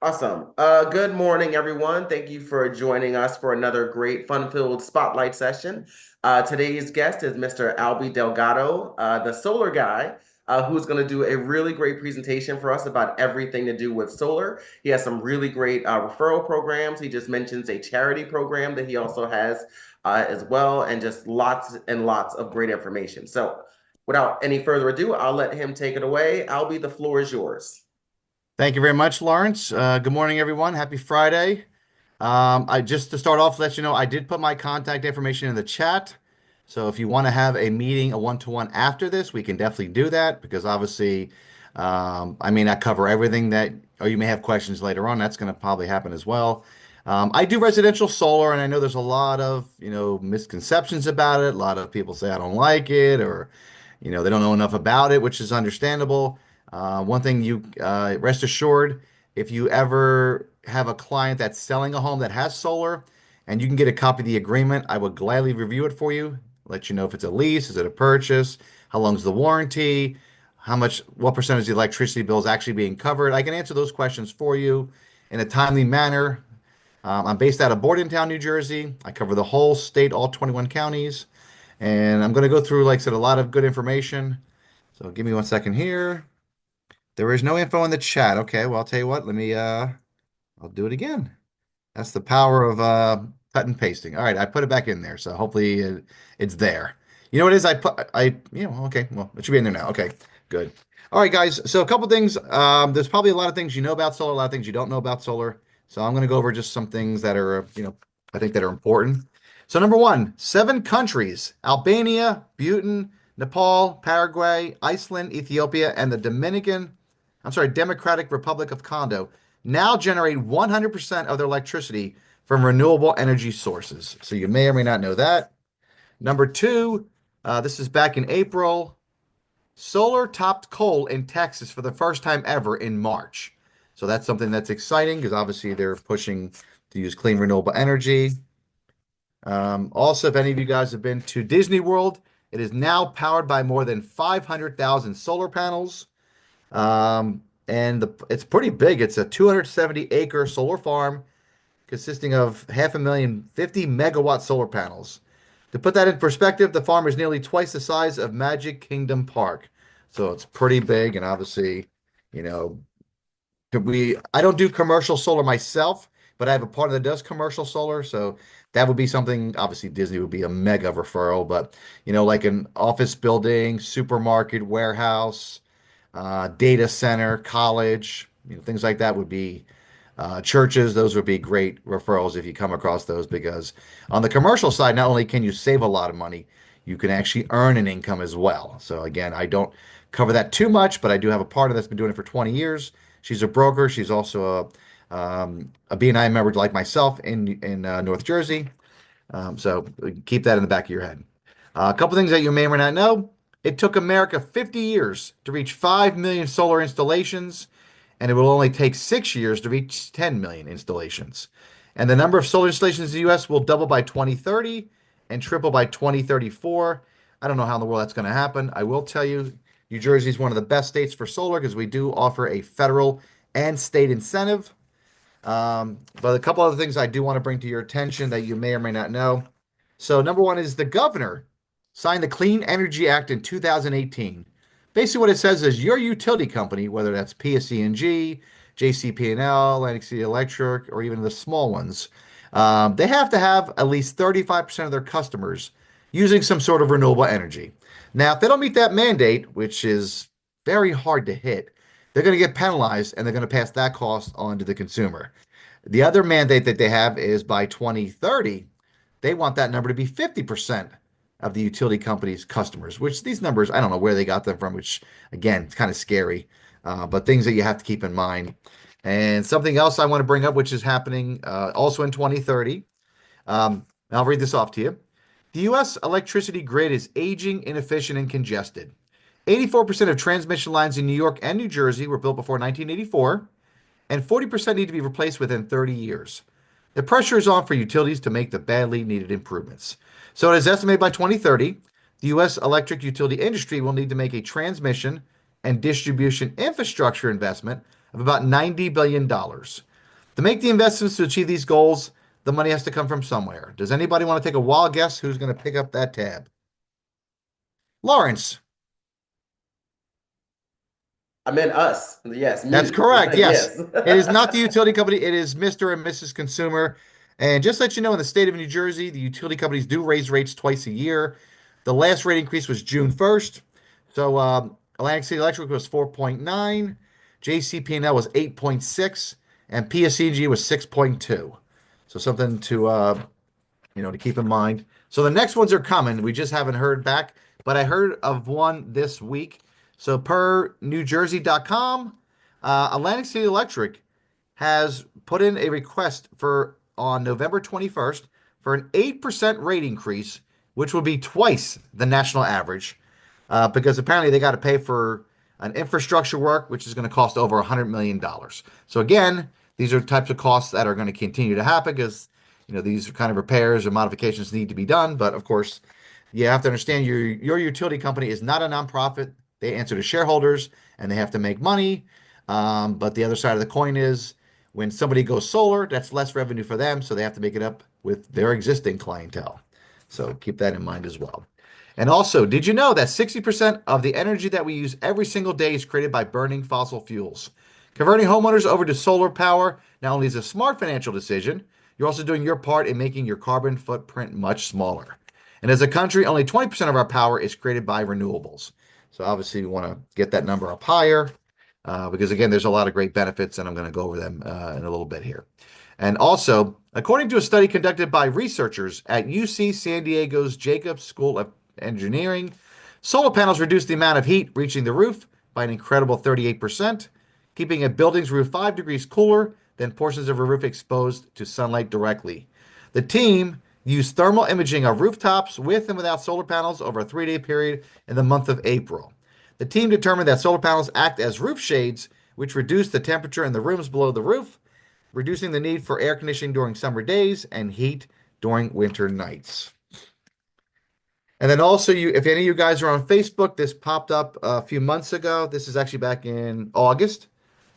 Awesome. Good morning, everyone. Thank you for joining us for another great fun-filled spotlight session. Today's guest is Mr. Albie Delgado, the solar guy, who's going to do a really great presentation for us about everything to do with solar. He has some really great referral programs. He just mentions a charity program that he also has as well, and just lots and lots of great information. So, without any further ado, I'll let him take it away. Albie, the floor is yours. Thank you very much, Lawrence. Good morning, everyone. Happy Friday. I just to start off, let you know I did put my contact information in the chat. So if you want to have a meeting, a one-to-one after this, we can definitely do that because obviously, I may not cover everything that, or you may have questions later on. That's going to probably happen as well. I do residential solar, and I know there's a lot of, misconceptions about it. A lot of people say I don't like it, or, they don't know enough about it, which is understandable. One thing you rest assured, if you ever have a client that's selling a home that has solar and you can get a copy of the agreement, I would gladly review it for you, let you know if it's a lease, is it a purchase, how long is the warranty, what percentage of the electricity bill is actually being covered. I can answer those questions for you in a timely manner. I'm based out of Bordentown, New Jersey. I cover the whole state, all 21 counties, and I'm going to go through, like I said, a lot of good information. So give me one second here. There is no info in the chat. Okay, well, I'll tell you what, I'll do it again. That's the power of cut and pasting. All right, I put it back in there, so hopefully it's there. You know what it is? Okay, well, it should be in there now. Okay, good. All right, guys. So a couple things. There's probably a lot of things you know about solar, a lot of things you don't know about solar. So I'm going to go over just some things that are, I think that are important. So number one, 7 countries: Albania, Bhutan, Nepal, Paraguay, Iceland, Ethiopia, and the Democratic Republic of Congo now generate 100% of their electricity from renewable energy sources. So you may or may not know that. Number two, this is back in April. Solar topped coal in Texas for the first time ever in March. So that's something that's exciting because obviously they're pushing to use clean renewable energy. Also, if any of you guys have been to Disney World, it is now powered by more than 500,000 solar panels. It's pretty big. It's a 270-acre solar farm consisting of 500,000 50-megawatt solar panels. To put that in perspective, the farm is nearly twice the size of Magic Kingdom Park. So it's pretty big, and obviously, you know, I don't do commercial solar myself, but I have a partner that does commercial solar, so that would be something. Obviously, Disney would be a mega referral, but like an office building, supermarket, warehouse, data center, college, things like that would be churches. Those would be great referrals if you come across those because on the commercial side, not only can you save a lot of money, you can actually earn an income as well. So again, I don't cover that too much, but I do have a partner that's been doing it for 20 years. She's a broker. She's also a BNI member like myself in North Jersey. So keep that in the back of your head. A couple things that you may or may not know. It took America 50 years to reach 5 million solar installations, and it will only take 6 years to reach 10 million installations. And the number of solar installations in the US will double by 2030 and triple by 2034. I don't know how in the world that's going to happen. I will tell you, New Jersey is one of the best states for solar because we do offer a federal and state incentive. But a couple other things I do want to bring to your attention that you may or may not know. So, number one is the governor signed the Clean Energy Act in 2018. Basically, what it says is your utility company, whether that's PSE&G, JCP&L, Atlantic City Electric, or even the small ones, they have to have at least 35% of their customers using some sort of renewable energy. Now, if they don't meet that mandate, which is very hard to hit, they're going to get penalized and they're going to pass that cost on to the consumer. The other mandate that they have is by 2030, they want that number to be 50% of the utility company's customers, which these numbers, I don't know where they got them from, which again, it's kind of scary, but things that you have to keep in mind. And something else I want to bring up, which is happening also in 2030. I'll read this off to you. The U.S. electricity grid is aging, inefficient, and congested. 84% of transmission lines in New York and New Jersey were built before 1984, and 40% need to be replaced within 30 years. The pressure is on for utilities to make the badly needed improvements. So it is estimated by 2030, the U.S. electric utility industry will need to make a transmission and distribution infrastructure investment of about $90 billion. To make the investments to achieve these goals, the money has to come from somewhere. Does anybody want to take a wild guess who's going to pick up that tab? Lawrence. I meant us. Yes, That's me. correct. Yes. Yes. It is not the utility company. It is Mr. and Mrs. Consumer. And just to let you know, in the state of New Jersey, the utility companies do raise rates twice a year. The last rate increase was June 1st. So Atlantic City Electric was 4.9, JCP&L was 8.6, and PSEG was 6.2. So something to keep in mind. So the next ones are coming. We just haven't heard back, but I heard of one this week. So per NewJersey.com, Atlantic City Electric has put in a request for on November 21st for an 8% rate increase, which would be twice the national average, because apparently they got to pay for an infrastructure work, which is going to cost over $100 million. So again, these are types of costs that are going to continue to happen because these kind of repairs or modifications need to be done. But of course, you have to understand your utility company is not a nonprofit. They answer to shareholders and they have to make money. But the other side of the coin is when somebody goes solar, that's less revenue for them, so they have to make it up with their existing clientele. So keep that in mind as well. And also, did you know that 60% of the energy that we use every single day is created by burning fossil fuels? Converting homeowners over to solar power not only is a smart financial decision, you're also doing your part in making your carbon footprint much smaller. And as a country, only 20% of our power is created by renewables. So obviously, we want to get that number up higher because, again, there's a lot of great benefits, and I'm going to go over them in a little bit here. And also, according to a study conducted by researchers at UC San Diego's Jacobs School of Engineering, solar panels reduce the amount of heat reaching the roof by an incredible 38%, keeping a building's roof 5 degrees cooler than portions of a roof exposed to sunlight directly. The team used thermal imaging of rooftops with and without solar panels over a 3-day period in the month of April. The team determined that solar panels act as roof shades, which reduce the temperature in the rooms below the roof, reducing the need for air conditioning during summer days and heat during winter nights. And then also, if any of you guys are on Facebook, this popped up a few months ago. This is actually back in August.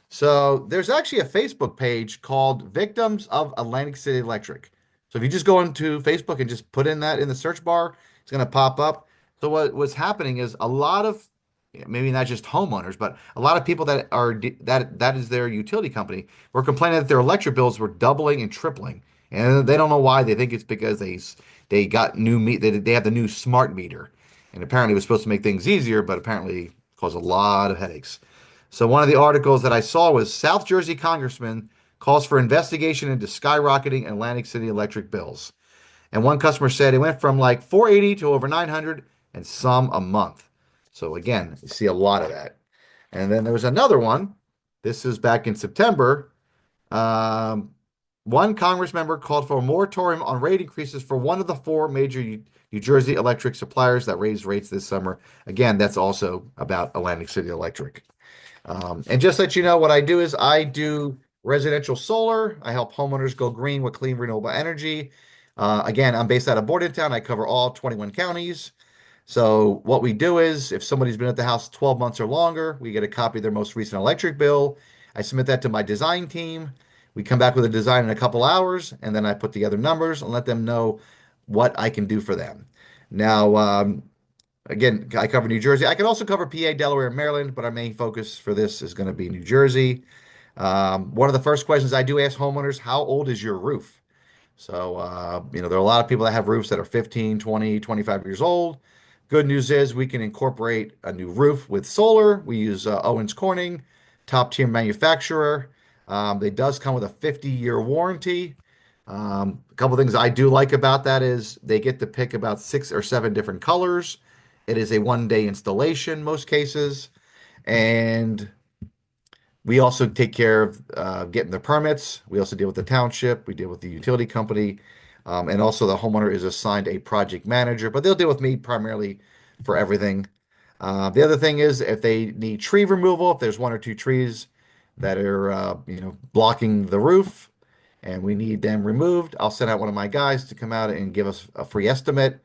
So there's actually a Facebook page called Victims of Atlantic City Electric. So if you just go into Facebook and just put in that in the search bar, it's going to pop up. So what's happening is a lot of maybe not just homeowners, but a lot of people that is their utility company were complaining that their electric bills were doubling and tripling, and they don't know why. They think it's because they got they have the new smart meter, and apparently it was supposed to make things easier, but apparently caused a lot of headaches. So one of the articles that I saw was South Jersey congressman calls for investigation into skyrocketing Atlantic City electric bills. And one customer said it went from like 480 to over 900 and some a month. So again, you see a lot of that. And then there was another one. This is back in September. Um, One Congress member called for a moratorium on rate increases for one of the four major New Jersey electric suppliers that raised rates this summer. Again, that's also about Atlantic City Electric. And just let you know, what I do is I do residential solar. I help homeowners go green with clean renewable energy. Again, I'm based out of Bordentown. I cover all 21 counties. So what we do is if somebody's been at the house 12 months or longer, we get a copy of their most recent electric bill. I submit that to my design team. We come back with a design in a couple hours, and then I put together numbers and let them know what I can do for them. Now, again, I cover New Jersey. I can also cover PA, Delaware, and Maryland, but our main focus for this is going to be New Jersey. One of the first questions I do ask homeowners, how old is your roof? So, there are a lot of people that have roofs that are 15, 20, 25 years old. Good news is we can incorporate a new roof with solar. We use Owens Corning, top tier manufacturer. It does come with a 50-year warranty. A couple things I do like about that is they get to pick about 6 or 7 different colors. It is a 1-day installation, most cases. And we also take care of getting the permits. We also deal with the township. We deal with the utility company. And also the homeowner is assigned a project manager, but they'll deal with me primarily for everything. The other thing is if they need tree removal, if there's 1 or 2 trees that are, blocking the roof and we need them removed, I'll send out one of my guys to come out and give us a free estimate.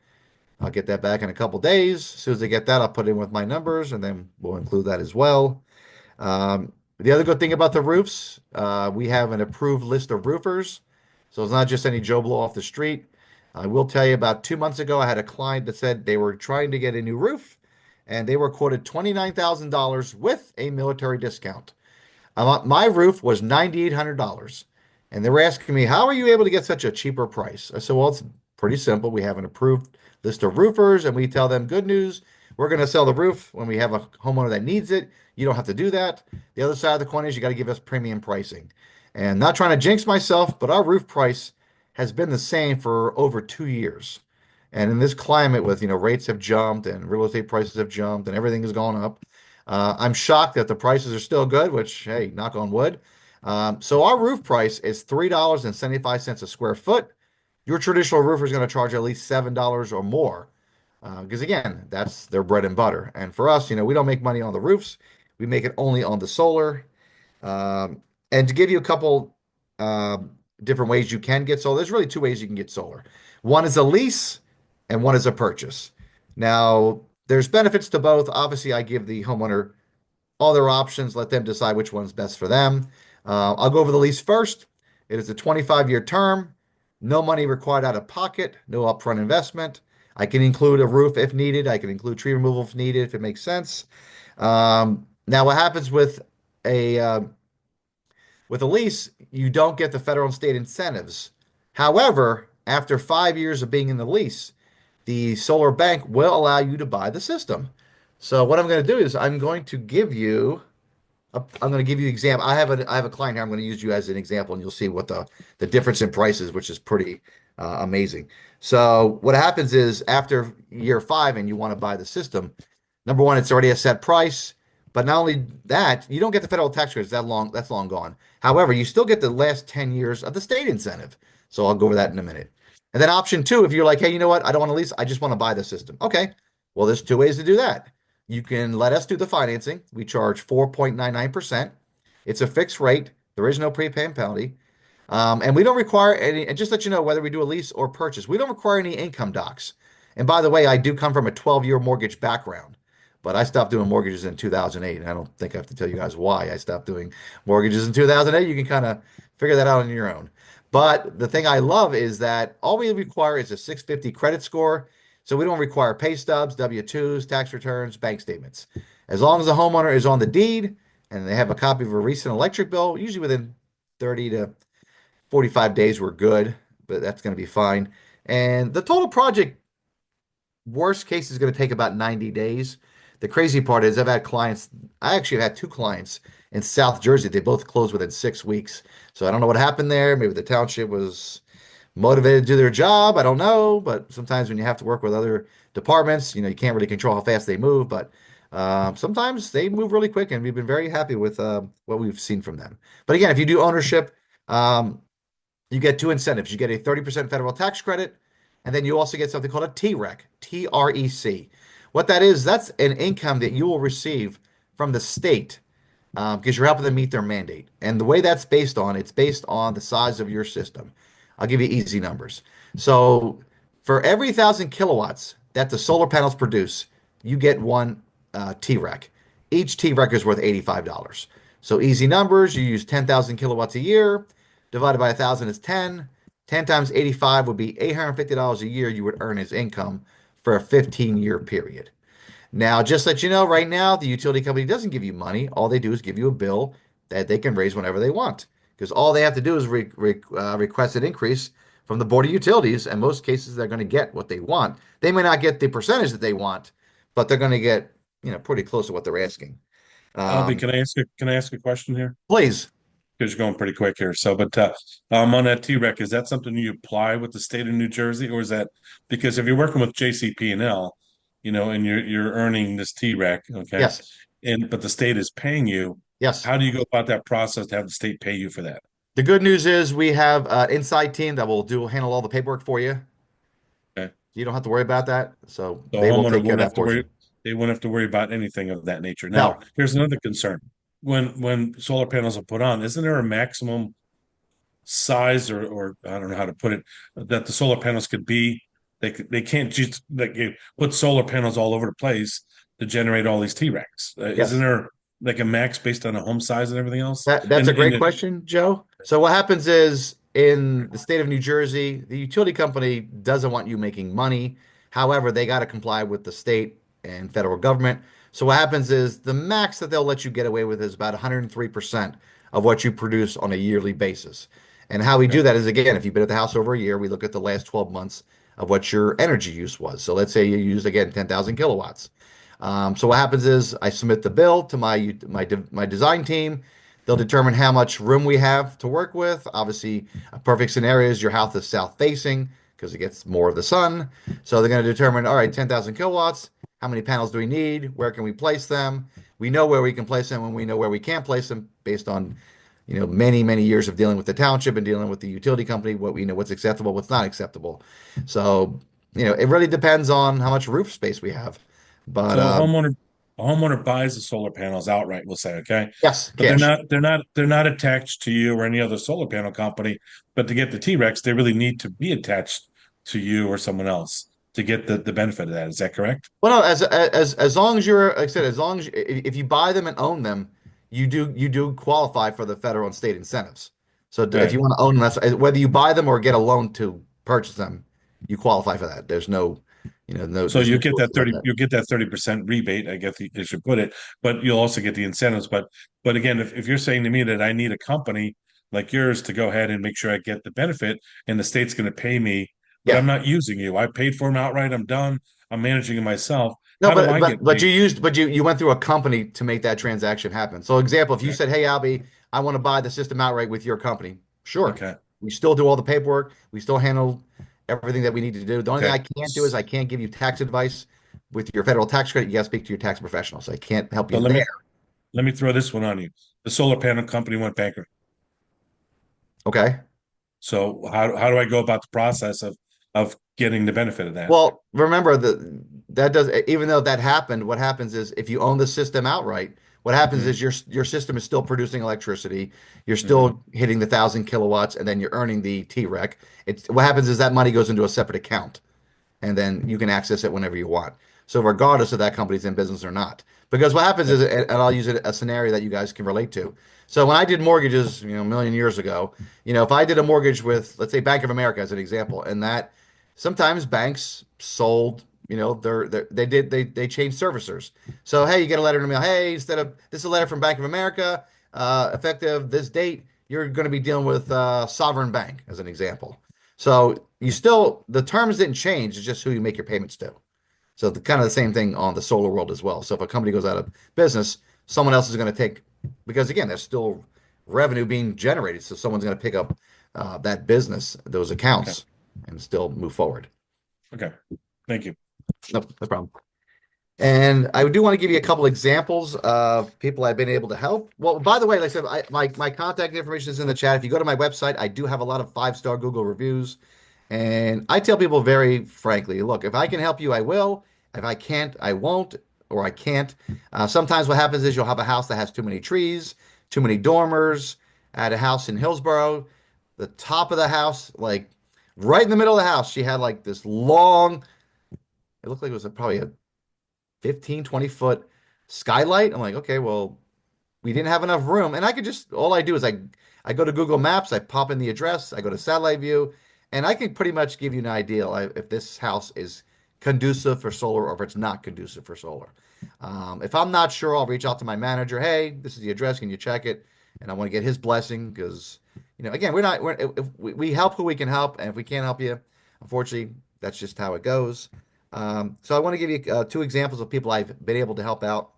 I'll get that back in a couple days. As soon as I get that, I'll put it in with my numbers and then we'll include that as well. The other good thing about the roofs, we have an approved list of roofers. So it's not just any Joe Blow off the street. I will tell you about 2 months ago, I had a client that said they were trying to get a new roof and they were quoted $29,000 with a military discount. My roof was $9,800. And they were asking me, how are you able to get such a cheaper price? I said, well, it's pretty simple. We have an approved list of roofers and we tell them good news. We're going to sell the roof when we have a homeowner that needs it. You don't have to do that. The other side of the coin is you got to give us premium pricing. And not trying to jinx myself, but our roof price has been the same for over 2 years. And in this climate with, rates have jumped and real estate prices have jumped and everything has gone up. I'm shocked that the prices are still good, which, hey, knock on wood. So our roof price is $3.75 a square foot. Your traditional roofer is going to charge at least $7 or more. Because again, that's their bread and butter. And for us, we don't make money on the roofs. We make it only on the solar. Um, and to give you a couple different ways you can get solar, there's really two ways you can get solar. One is a lease and one is a purchase. Now, there's benefits to both. Obviously, I give the homeowner all their options, let them decide which one's best for them. I'll go over the lease first. It is a 25-year term, no money required out of pocket, no upfront investment. I can include a roof if needed. I can include tree removal if needed, if it makes sense. Now, what happens a with a lease, you don't get the federal and state incentives. However, after 5 years of being in the lease, the solar bank will allow you to buy the system. So what I'm going to do is I'm going to give you an example. I have a client here. I'm going to use you as an example, and you'll see what the difference in prices, which is pretty amazing. So what happens is after year 5, and you want to buy the system, number one, it's already a set price. But not only that, you don't get the federal tax credits that long. That's long gone. However, you still get the last 10 years of the state incentive. So I'll go over that in a minute. And then option two, if you're like, hey, you know what? I don't want to lease. I just want to buy the system. Okay. Well, there's two ways to do that. You can let us do the financing. We charge 4.99%. It's a fixed rate. There is no prepayment penalty. And we don't require any, and just let you know whether we do a lease or purchase, we don't require any income docs. And by the way, I do come from a 12-year mortgage background, but I stopped doing mortgages in 2008. And I don't think I have to tell you guys why I stopped doing mortgages in 2008. You can kind of figure that out on your own. But the thing I love is that all we require is a 650 credit score. So we don't require pay stubs, W-2s, tax returns, bank statements. As long as the homeowner is on the deed and they have a copy of a recent electric bill, usually within 30 to 45 days, we're good, but that's going to be fine. And the total project, worst case, is going to take about 90 days. The crazy part is I actually have had two clients in South Jersey. They both closed within 6 weeks. So I don't know what happened there. Maybe the township was motivated to do their job. I don't know, but sometimes when you have to work with other departments, you can't really control how fast they move. But sometimes they move really quick, and we've been very happy with what we've seen from them. But again, if you do ownership, you get two incentives. You get a 30% federal tax credit, and then you also get something called a TREC, TREC. What that is, that's an income that you will receive from the state because you're helping them meet their mandate. And the way it's based on the size of your system. I'll give you easy numbers. So for every 1,000 kilowatts that the solar panels produce, you get one TREC. Each TREC is worth $85. So easy numbers, you use 10,000 kilowatts a year, divided by 1,000 is 10. 10 times 85 would be $850 a year you would earn as income for a 15-year period. Now, just let you know, right now, the utility company doesn't give you money. All they do is give you a bill that they can raise whenever they want. Because all they have to do is request an increase from the Board of Utilities. And most cases, they're going to get what they want. They may not get the percentage that they want, but they're going to get, pretty close to what they're asking. Albie, Um, can I ask a question here? Please. Because you're going pretty quick here. So, but on that TREC, is that something you apply with the state of New Jersey, or is that because if you're working with JCP&L, and you're earning this TREC, okay, Yes. but the state is paying you, Yes. how do you go about that process to have the state pay you for that? The good news is we have an inside team that will handle all the paperwork for you. Okay, You don't have to worry about that. So the they will homeowner take care of won't have that to worry. portion. They won't have to worry about anything of that nature. Now, No. here's another concern: when solar panels are put on, isn't there a maximum size or I don't know how to put it that the solar panels could be. They can't just like put solar panels all over the place to generate all these TRECs. Isn't Yes. there like a max based on a home size and everything else? That's And a and great it, question, Joe. So what happens is in the state of New Jersey, the utility company doesn't want you making money. However, they got to comply with the state and federal government. So what happens is the max that they'll let you get away with is about 103% of what you produce on a yearly basis. And how we do okay. that is, again, if you've been at the house over a year, we look at the last 12 months of what your energy use was. So let's say you used, again, 10,000 kilowatts. So what happens is I submit the bill to my design team. They'll determine how much room we have to work with. Obviously, a perfect scenario is your house is south facing because it gets more of the sun. So they're going to determine, all right, 10,000 kilowatts. How many panels do we need? Where can we place them? We know where we can place them and we know where we can't place them based on, many, many years of dealing with the township and dealing with the utility company, what we know, what's acceptable, what's not acceptable. So, it really depends on how much roof space we have. But So a homeowner buys the solar panels outright, we'll say, okay? yes, But they're cash. not they're not they're not attached to you or any other solar panel company. But to get the T-Rex, they really need to be attached to you or someone else to get the benefit of that. Is that correct? Well, no, as long as you're, like I said, as long as if you buy them and own them, you do qualify for the federal and state incentives. So if Right. you want to own them, whether you buy them or get a loan to purchase them, you qualify for that. There's no, So there's you no get rules that about 30, that. you get that 30% rebate, I guess you should put it, but you'll also get the incentives. But again, if you're saying to me that I need a company like yours to go ahead and make sure I get the benefit and the state's going to pay me, but I'm Yeah. not using you. I paid for them outright. I'm done. I'm managing it myself. No, How do but I but get but paid? you went through a company to make that transaction happen. So example, if you Okay. said, "Hey, Albie, I want to buy the system outright with your company," sure. Okay. We still do all the paperwork. We still handle everything that we need to do. The only thing Okay. I can't do is I can't give you tax advice with your federal tax credit. You got to speak to your tax professional. So I can't help So you let there. me let me throw this one on you. The solar panel company went bankrupt. Okay. So how do I go about the process of getting the benefit of that? Well, remember that does even though that happened, what happens is if you own the system outright, what happens Hmm. is your system is still producing electricity, you're Hmm. still hitting the 1,000 kilowatts, and then you're earning the T-REC. It's what happens is that money goes into a separate account and then you can access it whenever you want. So regardless if that company's in business or not. Because what happens is, and I'll use a scenario that you guys can relate to. So when I did mortgages, a million years ago, if I did a mortgage with, let's say, Bank of America as an example, and that sometimes banks sold, they changed servicers. So hey, you get a letter in the mail. Hey, instead of this is a letter from Bank of America, effective this date, you're going to be dealing with Sovereign Bank as an example. So the terms didn't change. It's just who you make your payments to. So kind of the same thing on the solar world as well. So if a company goes out of business, someone else is going to take, because again, there's still revenue being generated. So someone's going to pick up that business, those Okay. accounts, and still move forward. Okay. Thank you. No problem. And I do want to give you a couple examples of people I've been able to help. Well, by the way, like I said, my contact information is in the chat. If you go to my website, I do have a lot of 5-star Google reviews. And I tell people very frankly, look, if I can help you, I will. If I can't, I won't, or I can't. Sometimes what happens is you'll have a house that has too many trees, too many dormers. I had a house in Hillsborough, the top of the house, like right in the middle of the house, she had like this long, it looked like it was probably a 15, 20 foot skylight. I'm like, okay, well, we didn't have enough room. And I could just, all I do is I go to Google Maps, I pop in the address, I go to satellite view, and I can pretty much give you an idea if this house is conducive for solar or if it's not conducive for solar. If I'm not sure, I'll reach out to my manager. Hey, this is the address. Can you check it? And I want to get his blessing because, again, if we help who we can help. And if we can't help you, unfortunately, that's just how it goes. So I want to give you two examples of people I've been able to help out.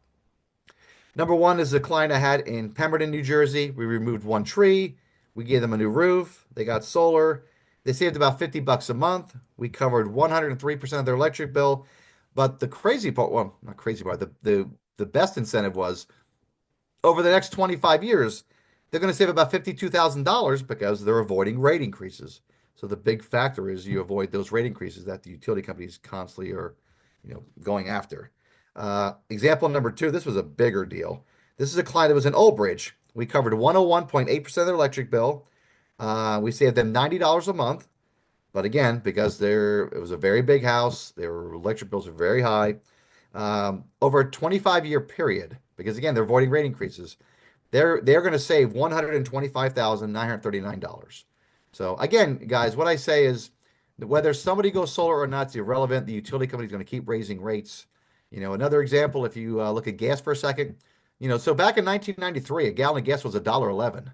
Number one is a client I had in Pemberton, New Jersey. We removed one tree. We gave them a new roof. They got solar. They saved about $50 a month. We covered 103% of their electric bill. But the crazy part, well, not crazy part, the best incentive was over the next 25 years, they're going to save about $52,000 because they're avoiding rate increases. So the big factor is you avoid those rate increases that the utility companies constantly are, going after. Example number two, this was a bigger deal. This is a client that was in Old Bridge. We covered 101.8% of their electric bill. We saved them $90 a month. But again, because it was a very big house, their electric bills are very high. Over a 25-year period, because again, they're avoiding rate increases. They're going to save $125,939. So again, guys, what I say is that whether somebody goes solar or not is irrelevant. The utility company is going to keep raising rates. Another example, if you look at gas for a second, so back in 1993, a gallon of gas was $1.11.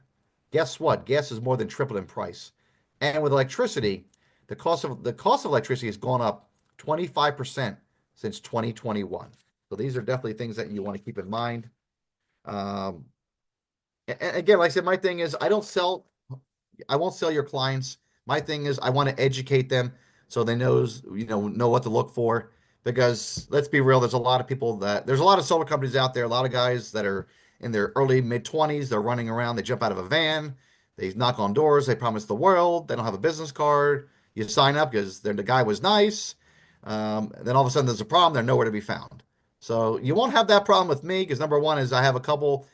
Guess what? Gas has more than tripled in price. And with electricity, the cost of electricity has gone up 25% since 2021. So these are definitely things that you want to keep in mind. Um, and again, like I said, my thing is I won't sell your clients. My thing is I want to educate them so they know what to look for. Because let's be real, there's a lot of solar companies out there, a lot of guys that are in their early mid 20s, they're running around, they jump out of a van, they knock on doors, they promise the world, they don't have a business card. You sign up because the guy was nice. Then all of a sudden there's a problem, they're nowhere to be found. So you won't have that problem with me because number one is I have a couple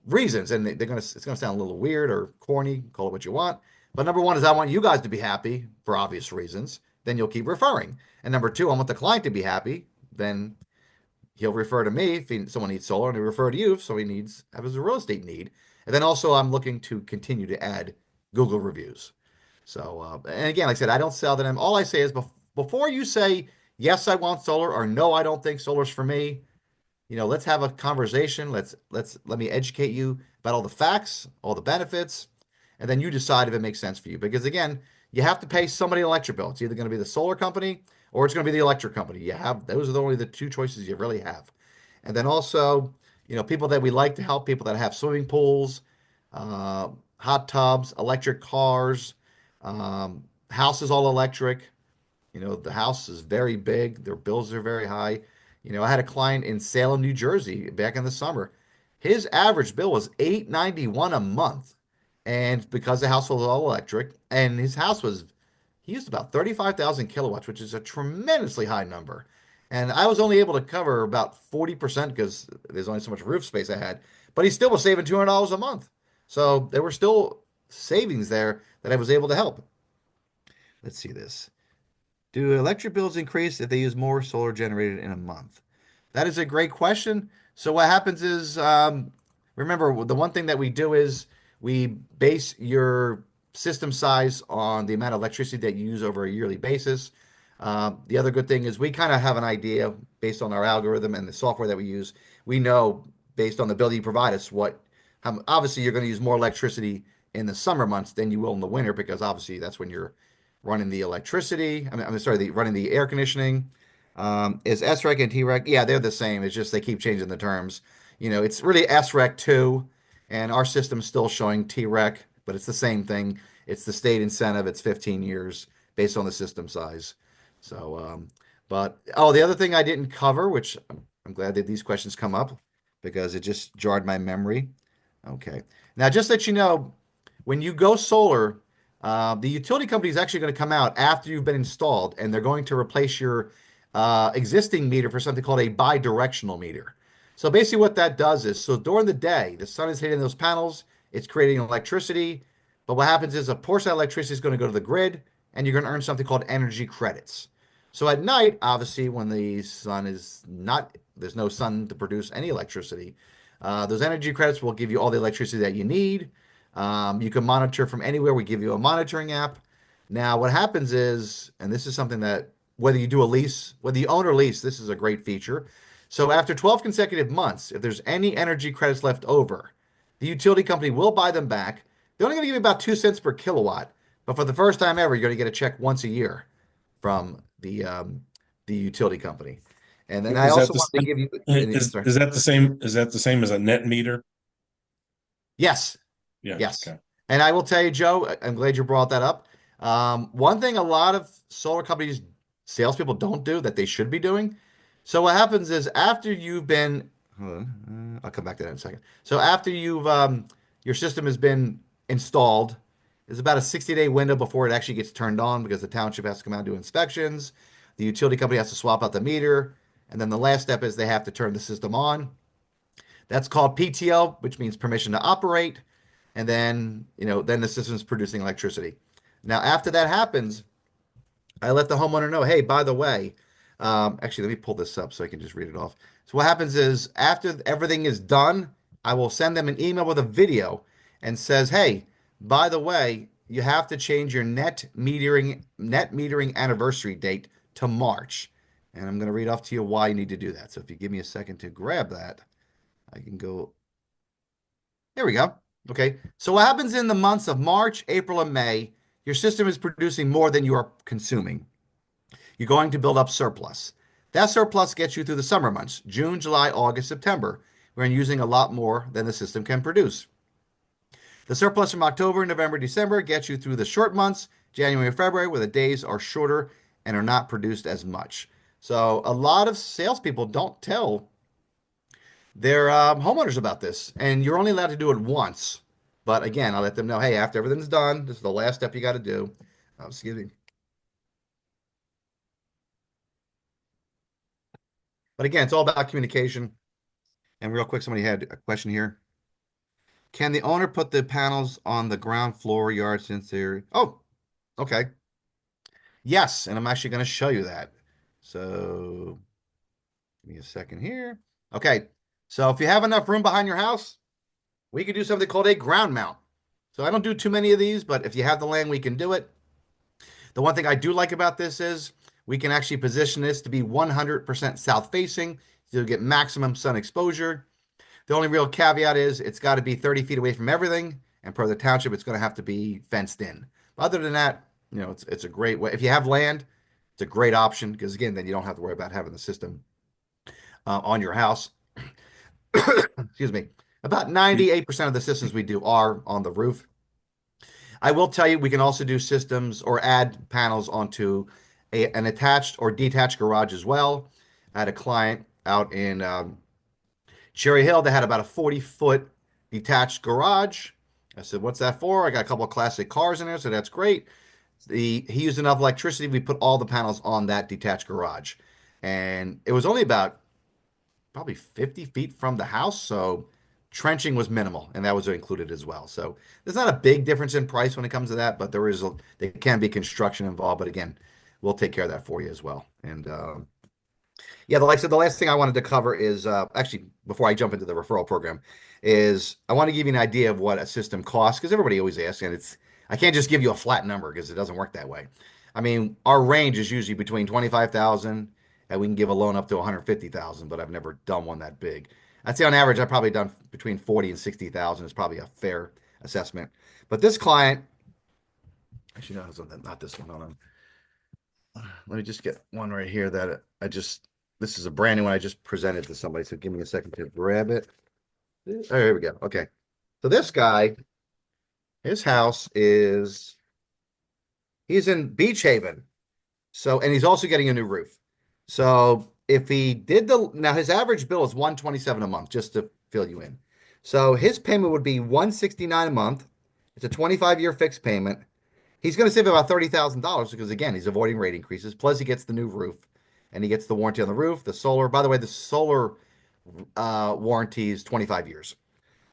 reasons, and it's gonna sound a little weird or corny, call it what you want. But number one is I want you guys to be happy for obvious reasons. Then you'll keep referring. And number two, I want the client to be happy. Then he'll refer to me if someone needs solar, and he'll refer to you if somebody has a real estate need. And then also I'm looking to continue to add Google reviews. So and again, like I said, I don't sell to them. All I say is before you say yes, I want solar or no, I don't think solar's for me. Let's have a conversation. Let me educate you about all the facts, all the benefits, and then you decide if it makes sense for you. Because again, you have to pay somebody an electric bill. It's either going to be the solar company or it's going to be the electric company. Those are only the two choices you really have. And then also, people that we like to help, people that have swimming pools, uh, hot tubs, electric cars, houses all electric. The house is very big. Their bills are very high. I had a client in Salem, New Jersey back in the summer. His average bill was $891 a month. And because the house was all electric, and he used about 35,000 kilowatts, which is a tremendously high number. And I was only able to cover about 40% because there's only so much roof space I had. But he still was saving $200 a month. So there were still savings there that I was able to help. Let's see this. Do electric bills increase if they use more solar generated in a month? That is a great question. So what happens is, remember, the one thing that we do is we base your system size on the amount of electricity that you use over a yearly basis. The other good thing is we kind of have an idea based on our algorithm and the software that we use. We know based on the bill you provide us obviously you're going to use more electricity in the summer months than you will in the winter because obviously that's when you're running the electricity. I'm sorry, running the air conditioning. Is SREC and TREC? Yeah, they're the same. It's just they keep changing the terms. It's really SREC 2, and our system's still showing TREC, but it's the same thing. It's the state incentive. It's 15 years based on the system size. So, the other thing I didn't cover, which I'm glad that these questions come up because it just jarred my memory. Okay. Now, just that you know, when you go solar, the utility company is actually going to come out after you've been installed, and they're going to replace your existing meter for something called a bidirectional meter. So basically, what that does is, so during the day, the sun is hitting those panels, it's creating electricity, but what happens is a portion of electricity is going to go to the grid, and you're going to earn something called energy credits. So at night, obviously, when there's no sun to produce any electricity, those energy credits will give you all the electricity that you need. You can monitor from anywhere. We give you a monitoring app. Now, what happens is, and this is something that whether you do a lease, whether you own or lease, this is a great feature. So after 12 consecutive months, if there's any energy credits left over, the utility company will buy them back. They're only going to give you about 2 cents per kilowatt, but for the first time ever, you're going to get a check once a year from the utility company. And then I Is that also the want to same? give you, sorry. Is that the same? Is that the same as a net meter? Yes, Yeah. yes. Okay. And I will tell you, Joe, I'm glad you brought that up. One thing a lot of solar companies, salespeople don't do that they should be doing. So what happens is after you've been, hold on, I'll come back to that in a second. So after your system has been installed, there's about a 60-day window before it actually gets turned on because the township has to come out and do inspections. The utility company has to swap out the meter. And then the last step is they have to turn the system on. That's called PTO, which means permission to operate. And then the system's producing electricity. Now, after that happens, I let the homeowner know, hey, by the way, actually, let me pull this up so I can just read it off. So what happens is after everything is done, I will send them an email with a video and says, "Hey, by the way, you have to change your net metering anniversary date to March." And I'm going to read off to you why you need to do that. So if you give me a second to grab that, I can go. There we go. Okay. So what happens in the months of March, April, and May? Your system is producing more than you are consuming. You're going to build up surplus. That surplus gets you through the summer months, June, July, August, September, when you're using a lot more than the system can produce. The surplus from October, November, December gets you through the short months, January and February, where the days are shorter and are not produced as much. So a lot of salespeople don't tell their homeowners about this, and you're only allowed to do it once. But again, I'll let them know, hey, after everything's done, this is the last step you got to do. Excuse me. But again, it's all about communication. And real quick, somebody had a question here. Can the owner put the panels on the ground floor yard since they're... Oh, okay. Yes, and I'm actually going to show you that. So give me a second here. Okay. So if you have enough room behind your house, we could do something called a ground mount. So I don't do too many of these, but if you have the land, we can do it. The one thing I do like about this is we can actually position this to be 100% south facing. So you get maximum sun exposure. The only real caveat is it's got to be 30 feet away from everything. And per the township, it's going to have to be fenced in. But other than that, it's a great way. If you have land, it's a great option because, again, then you don't have to worry about having the system on your house. Excuse me. About 98% of the systems we do are on the roof. I will tell you, we can also do systems or add panels onto an attached or detached garage as well. I had a client out in Cherry Hill that had about a 40-foot detached garage. I said, "What's that for?" I got a couple of classic cars in there, so that's great. He used enough electricity. We put all the panels on that detached garage, and it was only about probably 50 feet from the house, so trenching was minimal, and that was included as well. So there's not a big difference in price when it comes to that, but there can be construction involved. But again, we'll take care of that for you as well. And yeah, like I said, the last thing I wanted to cover is actually before I jump into the referral program, is I want to give you an idea of what a system costs because everybody always asks, and I can't just give you a flat number because it doesn't work that way. I mean, our range is usually between 25,000 and we can give a loan up to 150,000, but I've never done one that big. I'd say on average, I've probably done between 40 and 60,000 is probably a fair assessment. But this client, actually, no, not this one. Hold on. Let me just get one right here that this is a brand new one I just presented to somebody. So give me a second to grab it. Oh, here we go. Okay. So this guy, his house he's in Beach Haven. So, and he's also getting a new roof. So if he did now his average bill is 127 a month, just to fill you in. So his payment would be 169 a month. It's a 25-year fixed payment. He's going to save about $30,000 because again, he's avoiding rate increases. Plus, he gets the new roof, and he gets the warranty on the roof, the solar. By the way, the solar warranty is 25 years.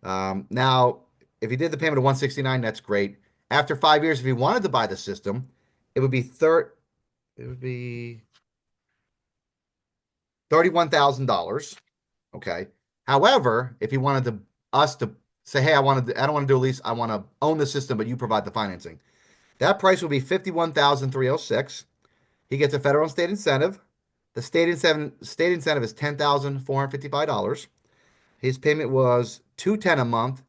Now, if he did the payment of 169, that's great. After 5 years, if he wanted to buy the system, it would be it would be $31,000. Okay. However, if he wanted us to say, hey, I don't want to do a lease, I want to own the system, but you provide the financing. That price will be $51,306. He gets a federal and state incentive. The state incentive is $10,455. His payment was $210 a month,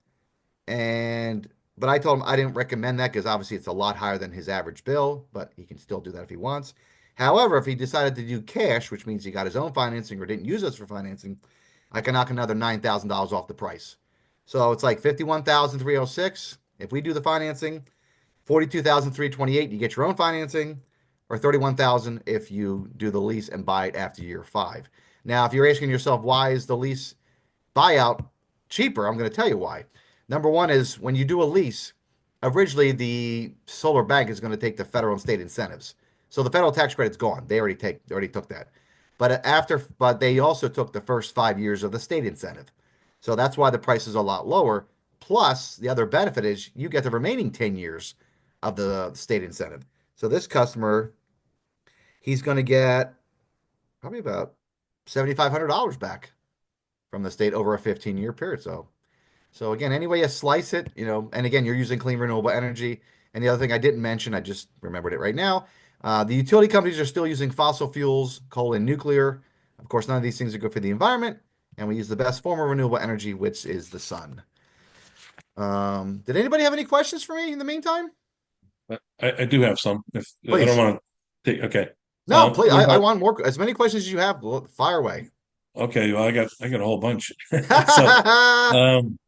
but I told him I didn't recommend that because obviously it's a lot higher than his average bill, but he can still do that if he wants. However, if he decided to do cash, which means he got his own financing or didn't use us for financing, I can knock another $9,000 off the price. So it's like $51,306 if we do the financing, $42,328 you get your own financing, or $31,000 if you do the lease and buy it after year 5. Now, if you're asking yourself why is the lease buyout cheaper, I'm going to tell you why. Number one is when you do a lease, originally the solar bank is going to take the federal and state incentives. So the federal tax credit's gone. They already took that. But they also took the first 5 years of the state incentive. So that's why the price is a lot lower. Plus, the other benefit is you get the remaining 10 years of the state incentive. So this customer, he's going to get probably about $7,500 back from the state over a 15-year period. So again, any way you slice it, and again, you're using clean renewable energy. And the other thing I didn't mention, I just remembered it right now. The utility companies are still using fossil fuels, coal and nuclear. Of course, none of these things are good for the environment, and we use the best form of renewable energy, which is the sun. Did anybody have any questions for me in the meantime? I do have some. If I don't Please. want to take, okay. No, please. What I about want more, as many questions as you have. Fire away. okay? Well, I got a whole bunch. So, um,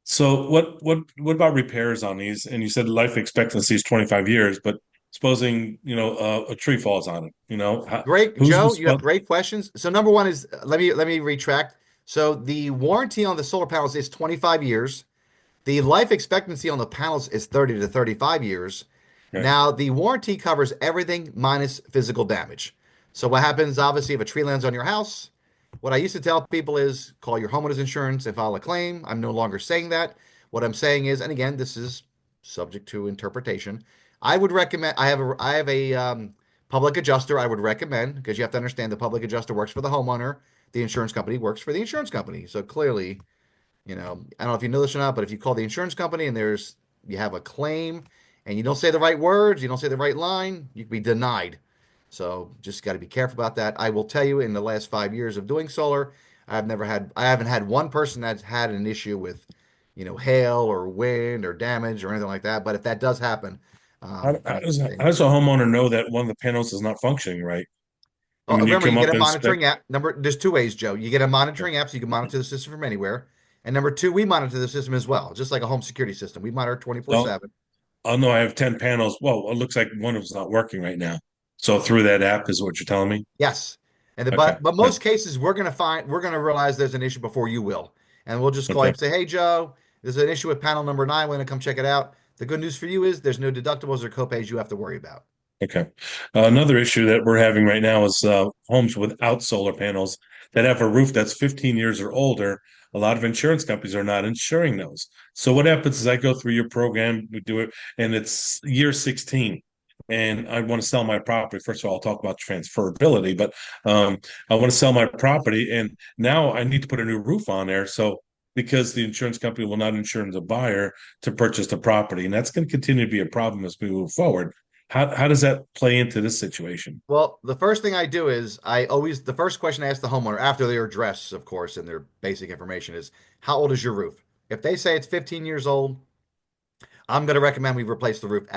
so what about repairs on these? And you said life expectancy is 25 years, but supposing a tree falls on it, Great, who's Joe. You have responsible? great questions. So number one is let me retract. So the warranty on the solar panels is 25 years. The life expectancy on the panels is 30 to 35 years. Okay, Now, the warranty covers everything minus physical damage. So what happens, obviously, if a tree lands on your house, what I used to tell people is call your homeowner's insurance and file a claim. I'm no longer saying that. What I'm saying is, and again, this is subject to interpretation. I would recommend. I have a public adjuster. I would recommend because you have to understand the public adjuster works for the homeowner. The insurance company works for the insurance company. So clearly, I don't know if you know this or not, but if you call the insurance company and you have a claim and you don't say the right words, you don't say the right line, you can be denied. So just got to be careful about that. I will tell you, in the last 5 years of doing solar, I haven't had one person that's had an issue with, hail or wind or damage or anything like that. But if that does happen, how that's does the how thing. does a homeowner know that one of the panels is not functioning right? I Oh, mean, you remember, come you get up a and inspect. monitoring app. There's two ways, Joe. You get a monitoring app, so you can monitor the system from anywhere. And number two, we monitor the system as well, just like a home security system. We monitor Oh, 24/7. oh no, I have 10 panels. Well, it looks like one of them's not working right now. So through that app is what you're telling me? Yes. Okay. But Right. most cases we're gonna realize there's an issue before you will. And we'll just call you Okay. and say, "Hey Joe, there's an issue with panel number 9. We're gonna come check it out." The good news for you is there's no deductibles or copays you have to worry about. Okay. Another issue that we're having right now is homes without solar panels that have a roof that's 15 years or older. A lot of insurance companies are not insuring those. So what happens is I go through your program, we do it, and it's year 16. And I want to sell my property. First of all, I'll talk about transferability, but I want to sell my property, and now I need to put a new roof on there. So because the insurance company will not insure the buyer to purchase the property, and that's going to continue to be a problem as we move forward. How does that play into this situation? Well, the first thing I do is the first question I ask the homeowner after their address, of course, and their basic information is, how old is your roof? If they say it's 15 years old, I'm going to recommend we replace the roof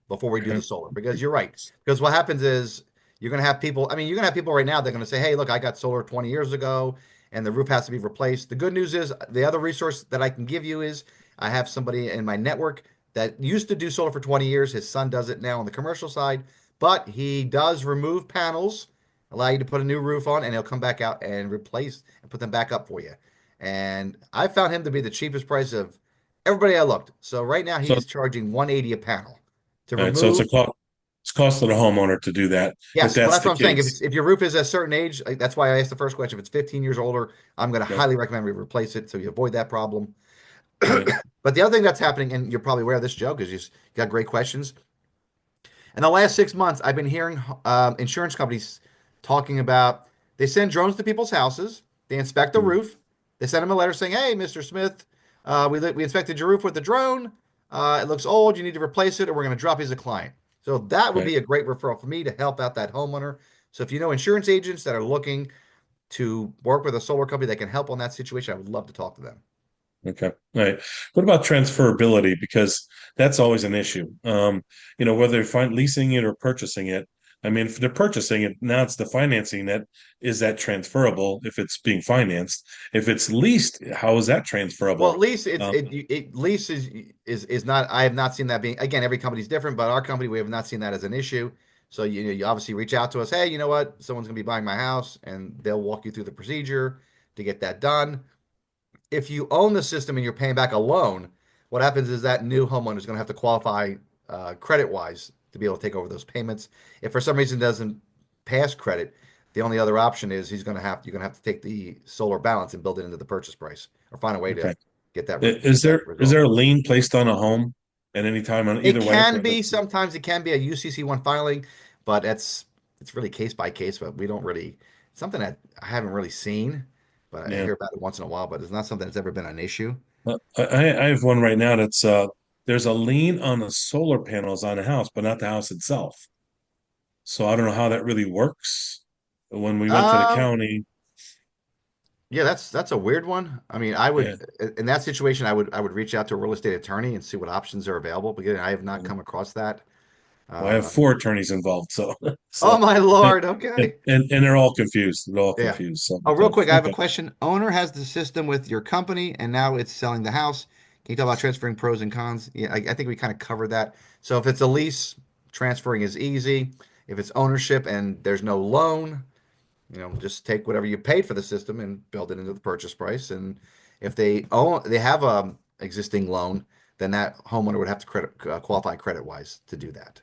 before we do the Okay. solar, because you're right. Because what happens is you're going to have people, I mean, you're going to have people right now, they're going to say, "Hey, look, I got solar 20 years ago and the roof has to be replaced." The good news is the other resource that I can give you is I have somebody in my network that used to do solar for 20 years. His son does it now on the commercial side, but he does remove panels, allow you to put a new roof on, and he'll come back out and replace and put them back up for you. And I found him to be the cheapest price of everybody I looked. So right now So, he's charging 180 a panel to all right, so remove. it's cost of the homeowner to do that if Yes, well that's that's the what I'm saying. If case. it's if your roof is a certain age, that's why I asked the first question. If it's 15 years or older, I'm going to Right, highly recommend we replace it so you avoid that problem. right. But the other thing that's happening, and you're probably aware of this, Joe, because you got great questions. In the last 6 months, I've been hearing insurance companies talking about they send drones to people's houses, they inspect the Mm, roof, they send them a letter saying, "Hey, Mr. Smith, we inspected your roof with the drone. It looks old. You need to replace it, or we're going to drop you as a client." So that would right. be a great referral for me to help out that homeowner. So if you know insurance agents that are looking to work with a solar company that can help on that situation, I would love to talk to them. Okay. All right. What about transferability? Because that's always an issue. Whether they're leasing it or purchasing it. I mean, if they're purchasing it, now it's the financing that is that transferable if it's being financed. If it's leased, how is that Well, transferable? at least Um, lease is not. I have not seen that being. Again, every company's different, but our company we have not seen that as an issue. So you obviously reach out to us. Hey, you know what? Someone's gonna be buying my house, and they'll walk you through the procedure to get that done. If you own the system and you're paying back a loan, what happens is that new homeowner is going to have to qualify credit wise to be able to take over those payments. If for some reason it doesn't pass credit, the only other option is you're going to have to take the solar balance and build it into the purchase price or find a way okay. to get that Is get that there resolved. a lien placed on a home at any time on It either way can for be the sometimes it can be a UCC1 filing, but it's really case by case. But we don't really it's something that I haven't really seen. but I Yeah. hear about it once in a while, but it's not something that's ever been an issue. I have one right now that's there's a lien on the solar panels on the house, but not the house itself. So I don't know how that really works. When we went to the Um, county, yeah, that's a weird one. I mean, I yeah, would in that situation, I would reach out to a real estate attorney and see what options are available. But again, I have not come across that. well, I have Uh, four attorneys involved, so oh so my and, Lord, okay. and they're all confused. They're all Yeah. confused. So Oh, real quick, I have a okay. question. Owner has the system with your company, and now it's selling the house. Can you talk about transferring pros and cons? Yeah, I think we kind of covered that. So if it's a lease, transferring is easy. If it's ownership and there's no loan, just take whatever you paid for the system and build it into the purchase price. And if they have a existing loan, then that homeowner would have to qualify credit wise to do that.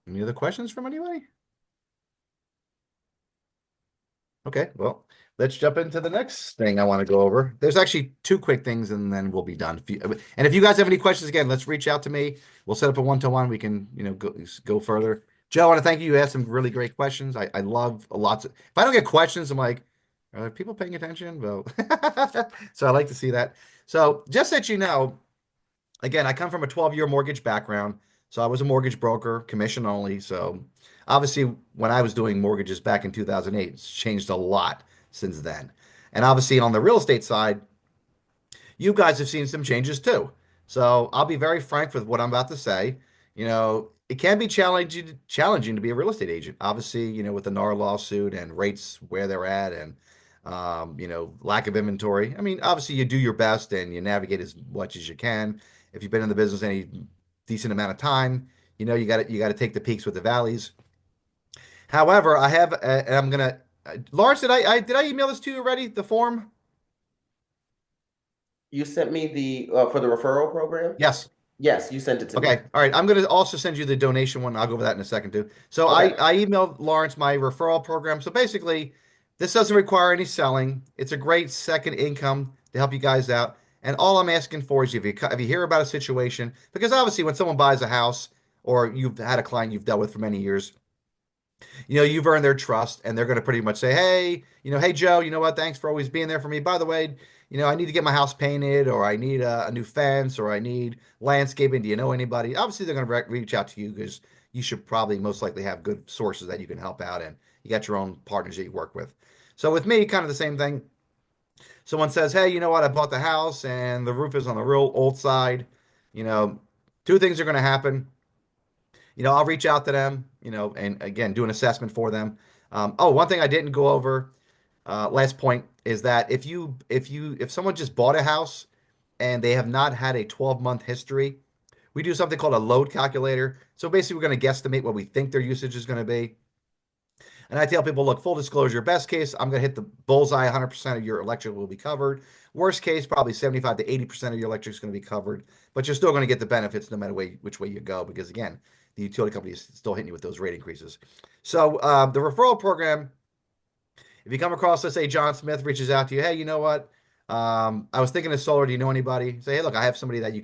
Any other questions from anybody? Okay, well, let's jump into the next thing I want to go over. There's actually two quick things, and then we'll be done. And if you guys have any questions, again, let's reach out to me. We'll set up a one-to-one. We can, go further. Joe, I want to thank you. You asked some really great questions. I love lots of. If I don't get questions, I'm like, are people paying attention? Well, so I like to see that. So just that you know, again, I come from a 12-year mortgage background. So I was a mortgage broker, commission only. So obviously, when I was doing mortgages back in 2008, it's changed a lot since then. And obviously, on the real estate side, you guys have seen some changes too. So I'll be very frank with what I'm about to say. It can be challenging to be a real estate agent. Obviously, with the NAR lawsuit and rates where they're at and lack of inventory. I mean, obviously you do your best and you navigate as much as you can. If you've been in the business any decent amount of time, you got to take the peaks with the valleys. However, I have and I'm gonna Lawrence, did I email this to you already? The form? You sent me the for the referral program? Yes. Yes, you sent it to me. Okay. All right. I'm going to also send you the donation one. I'll go over that in a second too. So I, Okay. I emailed Lawrence my referral program. So basically, this doesn't require any selling. It's a great second income to help you guys out. And all I'm asking for is if you hear about a situation, because obviously when someone buys a house or you've had a client you've dealt with for many years, you've earned their trust and they're going to pretty much say, hey, hey, Joe, you know what? Thanks for always being there for me. By the way, I need to get my house painted or I need a new fence or I need landscaping. Do you know anybody? Obviously, they're going to reach out to you because you should probably most likely have good sources that you can help out and you got your own partners that you work with. So with me, kind of the same thing. Someone says, hey, you know what? I bought the house and the roof is on the real old side. You know, two things are going to happen. I'll reach out to them, and again, do an assessment for them. One thing I didn't go over, last point is that if someone just bought a house and they have not had a 12-month history, we do something called a load calculator. So basically, we're going to guesstimate what we think their usage is going to be. And I tell people, look, full disclosure, best case, I'm going to hit the bullseye. 100% of your electric will be covered. Worst case, probably 75 to 80% of your electric is going to be covered, but you're still going to get the benefits no matter which way you go, because again, the utility company is still hitting you with those rate increases. So the referral program, if you come across, let's say John Smith reaches out to you, hey, you know what? I was thinking of solar. Do you know anybody? Say, hey, look, I have somebody that you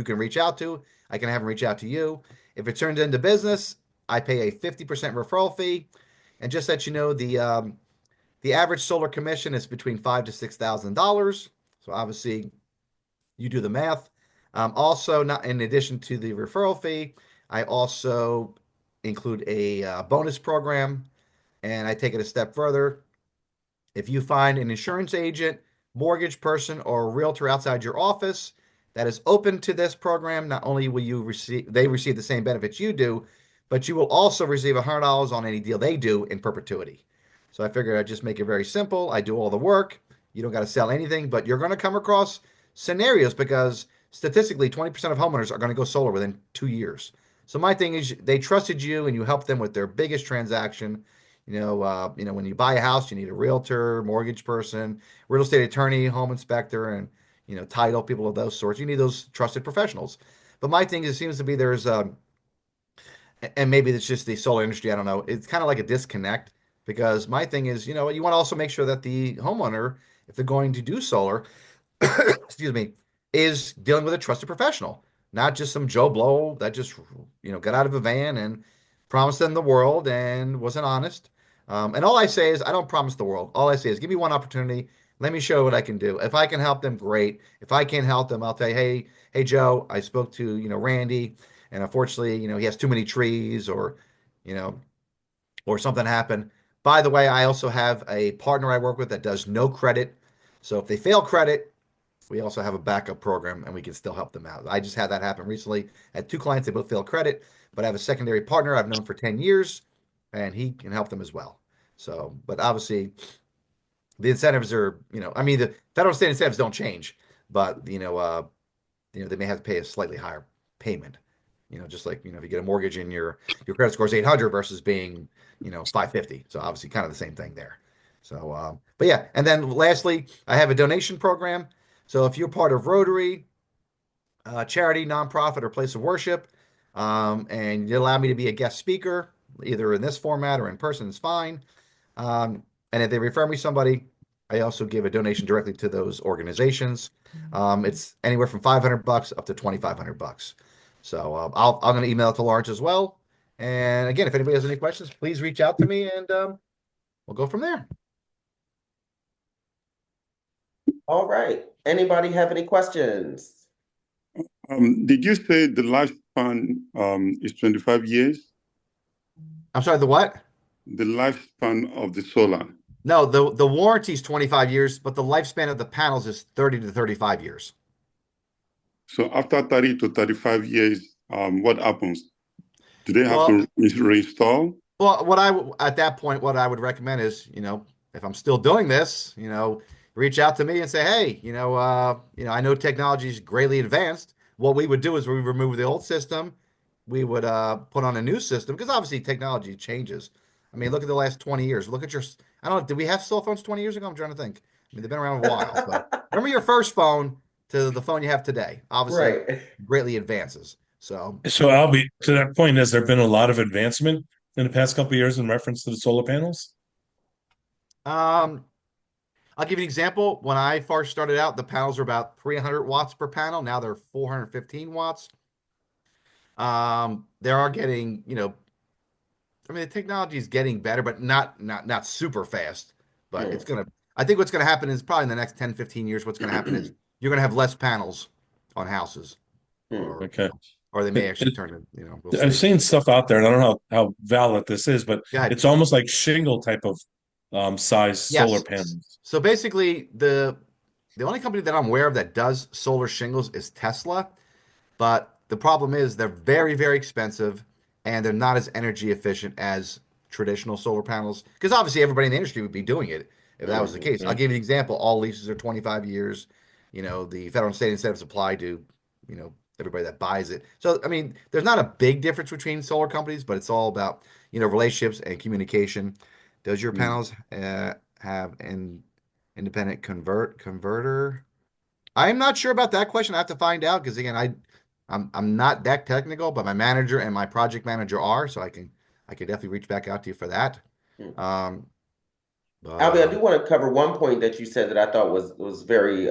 can reach out to. I can have them reach out to you. If it turns into business, I pay a 50% referral fee. And just that you know, the average solar commission is between $5,000 to $6,000. So obviously, you do the math. Also, not in addition to the referral fee, I also include a bonus program, and I take it a step further. If you find an insurance agent, mortgage person, or a realtor outside your office that is open to this program, not only will they receive the same benefits you do, but you will also receive $100 on any deal they do in perpetuity. So I figured I'd just make it very simple. I do all the work. You don't got to sell anything, but you're going to come across scenarios because statistically, 20% of homeowners are going to go solar within 2 years. So my thing is, they trusted you and you helped them with their biggest transaction. When you buy a house, you need a realtor, mortgage person, real estate attorney, home inspector, and title people of those sorts. You need those trusted professionals. But my thing is, it seems to be and maybe it's just the solar industry. I don't know. It's kind of like a disconnect because my thing is, you want to also make sure that the homeowner, if they're going to do solar, excuse me, is dealing with a trusted professional, not just some Joe Blow that just got out of a van and promised them the world and wasn't honest. And all I say is, I don't promise the world. All I say is, give me one opportunity. Let me show what I can do. If I can help them, great. If I can't help them, I'll tell you, hey, Joe, I spoke to, Randy, and unfortunately, he has too many trees, you know, or something happened. By the way, I also have a partner I work with that does no credit. So if they fail credit, we also have a backup program and we can still help them out. I just had that happen recently. I had two clients, they both failed credit, but I have a secondary partner I've known for 10 years and he can help them as well. So, but obviously the incentives are, I mean, the federal state incentives don't change, but they may have to pay a slightly higher payment. Just like, if you get a mortgage and your credit score is 800 versus being, 550. So obviously kind of the same thing there. So, but yeah. And then lastly, I have a donation program. So if you're part of Rotary, charity, nonprofit, or place of worship, and you allow me to be a guest speaker, either in this format or in person, is fine. And if they refer me somebody, I also give a donation directly to those organizations. It's anywhere from $500 up to $2,500. So I'm going to email it to Lawrence as well. And again, if anybody has any questions, please reach out to me and we'll go from there. All right. Anybody have any questions? Did you say the lifespan is 25 years? I'm sorry, the what? The lifespan of the solar. No, the warranty is 25 years, but the lifespan of the panels is 30 to 35 years. So after 30 to 35 years, what happens? Do they have Well, to reinstall? well, at that point, what I would recommend is, if I'm still doing this, reach out to me and say, hey, I know technology is greatly advanced. What we would do is we remove the old system, we would put on a new system because obviously technology changes. I mean, look at the last 20 years. Look at I don't know, did we have cell phones 20 years ago? I'm trying to think. I mean, they've been around a while. So remember your first phone to the phone you have today. Obviously, Right. greatly advances. So, So, Albie, to that point, has there been a lot of advancement in the past couple of years in reference to the solar panels? um, I'll give you an example. When I first started out, the panels were about 300 watts per panel. Now they're 415 watts. They are getting, I mean, the technology is getting better, but not super fast. But Hmm. I think what's gonna happen is probably in the next 10, 15 years, what's gonna happen is you're gonna have less panels on houses, Hmm. or Okay. or they may It, actually it, turn it, we'll I've see. seen stuff out there, and I don't know how valid this is, but Go ahead. it's almost like shingle type of size solar Yes. panels. So basically, the only company that I'm aware of that does solar shingles is Tesla. But the problem is they're very, very expensive and they're not as energy efficient as traditional solar panels. Because obviously everybody in the industry would be doing it if that was the case. I'll Mhm. give you an example. All leases are 25 years. The federal and state incentives apply to, everybody that buys it. So, I mean, there's not a big difference between solar companies, but it's all about, relationships and communication. Does your Hmm. panels have an independent converter? I'm not sure about that question. I have to find out because again, I'm not that technical, but my manager and my project manager are, so I can definitely reach back out to you for that. Hmm. Um, but Albie, I do want to cover one point that you said that I thought was very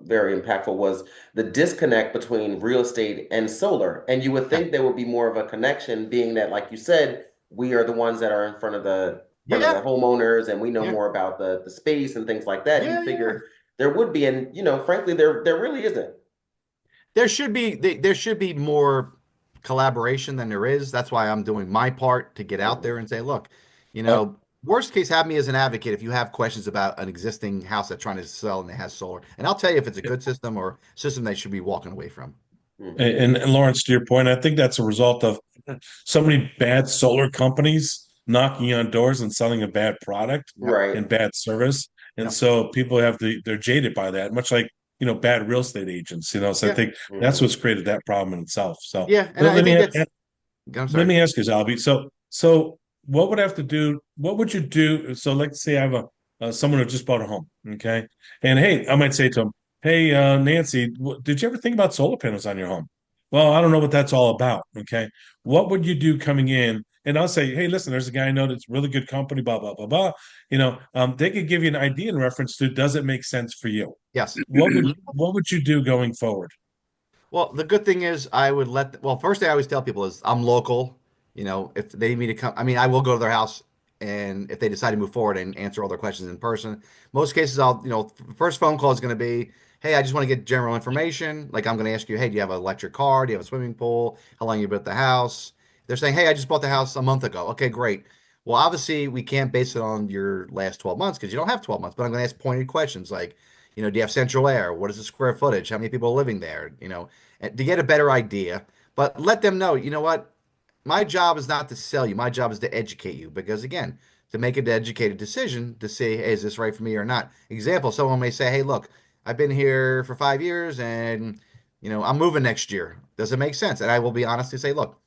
very impactful was the disconnect between real estate and solar. And you would yeah, think there would be more of a connection, being that, like you said, we are the ones that are in front of the yeah, homeowners, and we know yeah, more about the space and things like that. yeah, You'd yeah. figure there would be, and frankly, there really isn't. There should be more collaboration than there is. That's why I'm doing my part to get out Mhm. there and say, look, Uh, worst case, have me as an advocate if you have questions about an existing house that's trying to sell and it has solar, and I'll tell you if it's a good system or system they should be walking away from. Mhm. and Lawrence, to your point, I think that's a result of so many bad solar companies knocking on doors and selling a bad product Yep, Right. and bad service. And yep, so people they're jaded by that, much like, bad real estate agents. So I yeah, think that's Mhm. what's created that problem in itself. So yeah, and let, I let think me that's. I'm let sorry. me ask you, Albie. So what would I have to do? What would you do? So let's say I have someone who just bought a home, okay? And hey, I might say to him, "Hey, Nancy, did you ever think about solar panels on your home?" Well, I don't know what that's all about, okay? What would you do coming in? And I'll say, "Hey, listen, there's a guy I know that's a really good company, blah blah blah blah." They could give you an idea in reference to does it make sense for you? Yes. What would you do going forward? Well, the good thing is I would well, first thing I always tell people is I'm local. If they need me to come, I mean, I will go to their house and if they decide to move forward and answer all their questions in person. Most cases, first phone call is going to be, hey, I just want to get general information. Like I'm going to ask you, hey, do you have an electric car? Do you have a swimming pool? How long you built the house? They're saying, hey, I just bought the house a month ago. Okay, great. Well, obviously, we can't base it on your last 12 months because you don't have 12 months, but I'm going to ask pointed questions like, do you have central air? What is the square footage? How many people are living there? And to get a better idea, but let them know, you know what? My job is not to sell you. My job is to educate you because, again, to make an educated decision to say, hey, is this right for me or not? Example, someone may say, hey, look, I've been here for 5 years and, I'm moving next year. Does it make sense? And I will be honest and say, look,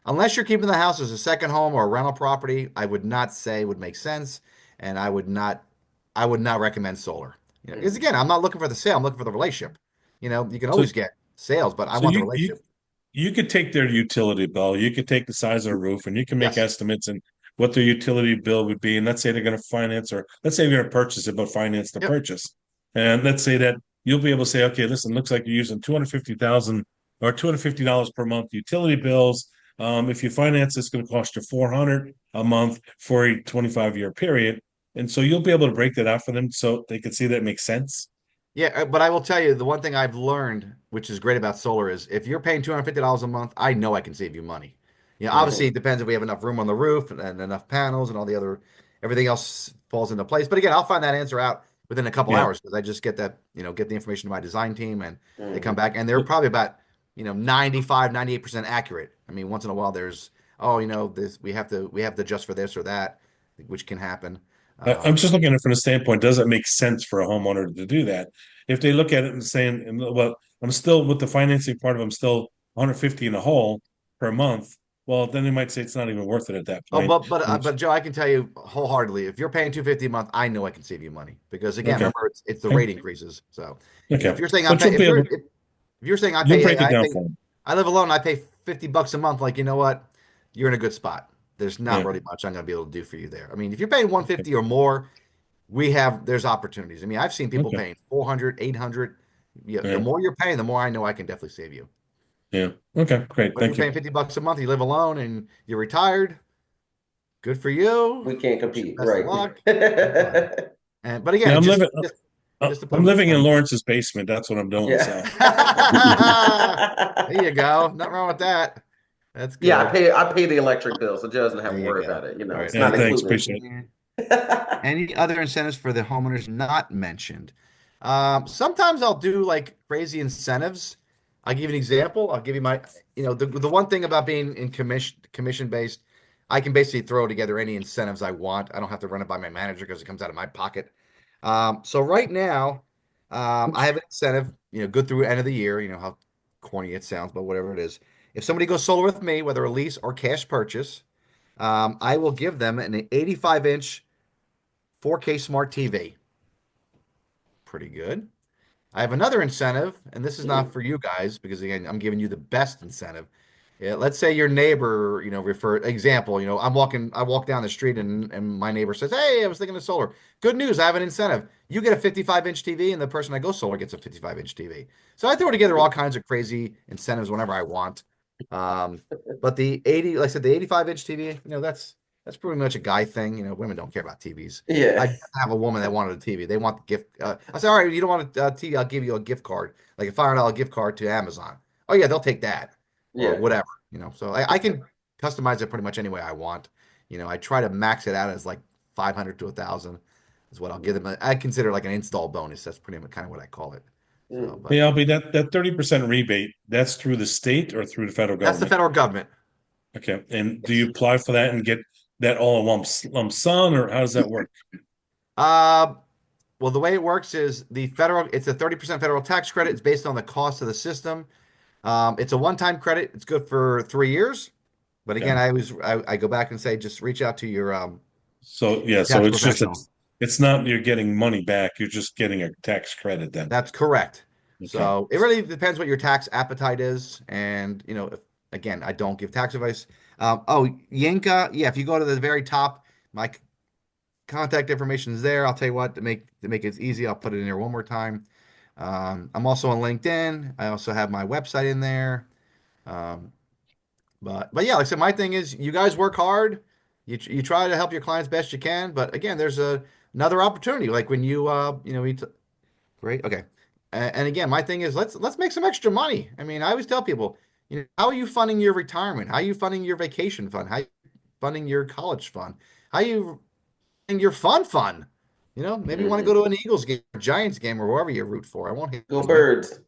unless you're keeping the house as a second home or a rental property, I would not say would make sense, and I would not recommend solar. Because Mhm. again, I'm not looking for the sale. I'm looking for the relationship. You can So always get sales, but I so want the you relationship. you could take their utility bill, you could take the size of the roof, and you can make Yes. estimates and what their utility bill would be. And let's say they're going to finance, or let's say you're going to purchase it, but finance the Yep. purchase. And let's say that you'll be able to say, okay, listen, looks like you're using 250,000 or $250 per month utility bills. If you finance, it's going to cost you 400 a month for a 25-year period. And so you'll be able to break that out for them so they can see that it makes sense. Yeah, but I will tell you the one thing I've learned, which is great about solar, is if you're paying $250 a month, I know I can save you money. Obviously Mhm. it depends if we have enough room on the roof and enough panels and everything else falls into place. But again, I'll find that answer out within a couple Yeah. hours because I just get the information to my design team and they come Mhm. back and they're probably about, 95, 98% accurate. I mean, once in a while there's, oh, this we have to adjust for this or that, which can happen. I'm Um, just looking at it from the standpoint, does it make sense for a homeowner to do that? If they look at it and saying, well, I'm still with the financing part of I'm still 150 in the hole per month, well, then they might say it's not even worth it at that Oh, point. but Joe, I can tell you wholeheartedly, if you're paying 250 a month, I know I can save you money because again, Okay. remember it's the Okay. rate increases. So, if Okay. you're saying I But pay you'll be able, if you're saying you'll break it down for them. I live alone, I pay $50 a month, like you know what, you're in a good spot. There's not Yeah. really much I'm gonna be able to do for you there. I mean, if you're paying Okay. 150 or more, there's opportunities. I mean, I've seen people Okay. paying 400, 800. Yeah, the Yeah. more you're paying, the more I know I can definitely save you. Yeah. Okay. Great. But if you're Thank you. paying $50 a month, you live alone and you're retired, good for you. We can't Wish you compete, the best of right? luck. Have fun. And but again, Yeah. it I'm living, just to put I'm them living in on. Lawrence's basement. That's what I'm doing. Yeah. So, There you go. Nothing wrong with that. That's Yeah, I good. pay I pay the electric bill, so Joe doesn't have There to you worry go. about it. All right. It's yeah, not thanks. included. Appreciate it. Any other incentives for the homeowners not mentioned? Sometimes I'll do like crazy incentives. I'll give you an example. I'll give you the one thing about being in commission based, I can basically throw together any incentives I want. I don't have to run it by my manager because it comes out of my pocket. So right now, I have an incentive, good through end of the year. You know how corny it sounds, but whatever it is. If somebody goes solar with me, whether a lease or cash purchase, I will give them an 85-inch 4K smart TV. Pretty good. I have another incentive, and this is not Mhm. for you guys because again, I'm giving you the best incentive. Yeah, let's say your neighbor, refer example, I walk down the street and my neighbor says, "Hey, I was thinking of solar. Good news, I have an incentive. You get a 55-inch TV, and the person I go solar gets a 55-inch TV." So I throw together all kinds of crazy incentives whenever I want. Um, but the 80, like I said, the 85-inch TV, that's pretty much a guy thing. Women don't care about TVs. I Yeah. did have a woman that wanted a TV. They want the gift. I said, all right, you don't want a TV? I'll give you a gift card, like a $500 gift card to Amazon. Oh yeah, they'll take that or Yeah. whatever. So I can customize it pretty much any way I want. I try to max it out as like 500 to 1,000 is what I'll give them. I consider like an install bonus. That's pretty much kind of what I call it. So, Mm. but Hey, Albie, that 30% rebate, that's through the state or through the federal that's the government? federal government. Okay. And do you Yes. apply for that and get that all in lump sum, or how does that work? Uh, well, the way it works is it's a 30% federal tax credit. It's based on the cost of the system. It's a one-time credit. It's good for 3 years. But again, Okay. I go back and say just reach out to So yeah, your so tax it's just professional. it's not you're getting money back, you're just getting a tax credit then. That's correct. Okay. So it really depends what your tax appetite is, and if, again, I don't give tax advice. Oh, Yinka, yeah. If you go to the very top, my contact information is there. I'll tell you what to make it easy. I'll put it in there one more time. I'm also on LinkedIn. I also have my website in there. Um, but yeah, like I said, my thing is you guys work hard. you try to help your clients best you can, but again, there's another opportunity. Like when great, okay. And again, my thing is let's make some extra money. I mean, I always tell people, how are you funding your retirement? How are you funding your vacation fund? How are you funding your college fund? How are you funding your fun? Maybe you want to go Mhm. to an Eagles game, or Giants game, or whoever you root for. I won't hate Go you. Birds.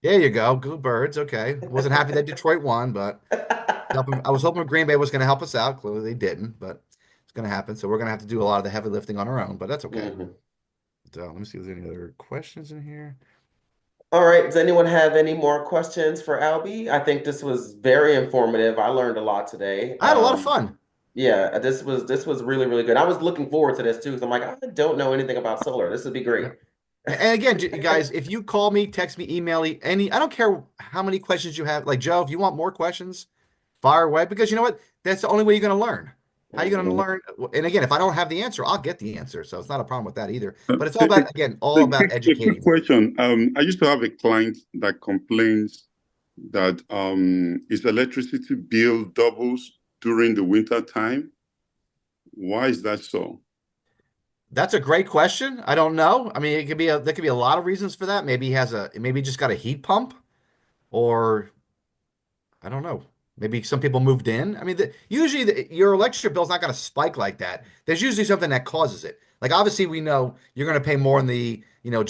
There you go. Go Birds. Okay. Wasn't happy that Detroit won, but I was hoping Green Bay was going to help us out. Clearly they didn't, but it's going to happen. So we're going to have to do a lot of the heavy lifting on our own, but that's okay. Mhm. So let me see if there's any other questions in here. All right. Does anyone have any more questions for Albie? I think this was very informative. I learned a lot today. I had a lot of fun. Yeah, this was really, really good. I was looking forward to this too, because I'm like, I don't know anything about solar. This would be great. Yep. And again, guys, if you call me, text me, email me, I don't care how many questions you have. Like Joe, if you want more questions, fire away because you know what? That's the only way you're going to learn. How are you going to Mhm. learn? And again, if I don't have the answer, I'll get the answer. So it's not a problem with that either. Uh, But it's A, all about, again, all about a quick educating. question. I used to have a client that complains that his electricity bill doubles during the winter time. Why is that so? That's a great question. I don't know. I mean, there could be a lot of reasons for that. Maybe he just got a heat pump, or I don't know. Maybe some people moved in. I mean, usually your electric bill's not going to spike like that. There's usually something that causes it. Like obviously we know you're going to pay more in the, June,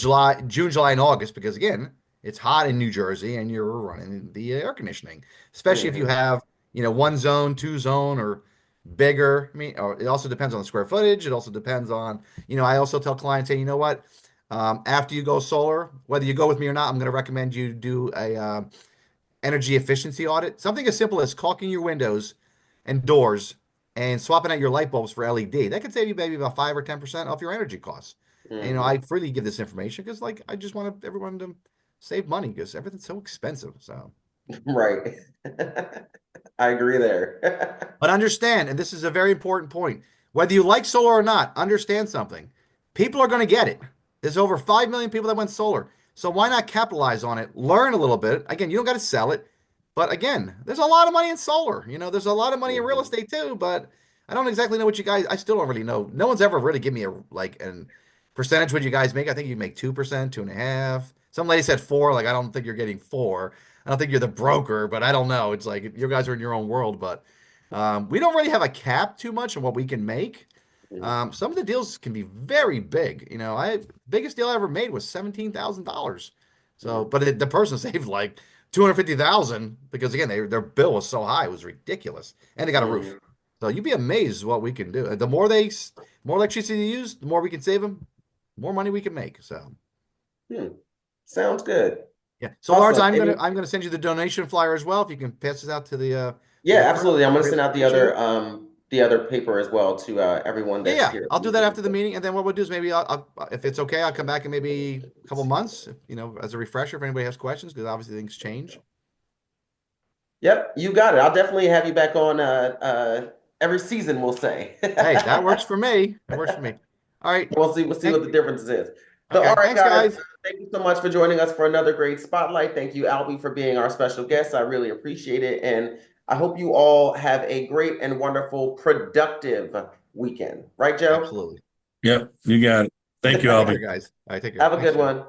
July, and August because again, it's hot in New Jersey and you're running the air conditioning, especially if you Mhm. have, one zone, two zone, or bigger. I mean, or it also depends on the square footage. It also depends on, I also tell clients, hey, you know what? After you go solar, whether you go with me or not, I'm going to recommend you do a energy efficiency audit. Something as simple as caulking your windows and doors and swapping out your light bulbs for LED. That could save you maybe about 5 or 10% off your energy costs. And, Mhm. I freely give this information because, like, I just want everyone to save money because everything's so expensive. So, Right. I agree there. but understand, and this is a very important point, whether you like solar or not, understand something. People are going to get it. There's over 5 million people that went solar. So why not capitalize on it? Learn a little bit. Again, you don't got to sell it. But again, there's a lot of money in solar. There's a lot of money in real Mhm. estate too, but I don't exactly know what you guys, I still don't really know. No one's ever really given me an percentage what you guys make. I think you make 2%, 2.5. Some lady said 4. Like, I don't think you're getting 4. I don't think you're the broker, but I don't know. It's like you guys are in your own world, but we don't really have a cap too much on what we can make. Mhm. Some of the deals can be very big. Biggest deal I ever made was $17,000. So, Mhm. but the person saved like 250,000 because again, their bill was so high, it was ridiculous, and they got a roof. Mhm. So you'd be amazed what we can do. The more electricity they use, the more we can save them, more money we can make. So Hmm. Sounds good. yeah. So Lawrence, Awesome. I'm gonna send you the donation flyer as well. If you can pass this out to Yeah, the crowd, absolutely. I'm going to greatly send out appreciate it. the other paper as well to everyone Yeah, that's yeah. here. I'll do that after the meeting, and then what we'll do is maybe if it's okay, I'll come back in maybe a couple months, as a refresher if anybody has questions, because obviously things change. Yep, you got it. I'll definitely have you back on every season, we'll say. Hey, that works for me. That works for me. All right. We'll see what Thank the you. difference is. So, all Okay. right, Thanks, guys, guys. thank you so much for joining us for another great spotlight. Thank you, Albie, for being our special guest. I really appreciate it. And I hope you all have a great and wonderful, productive weekend. Right, Joe? Absolutely. Yep, you got it. Thank you, Take care, Albie. guys. All right. Take care. Have a Thanks, good Joe. one.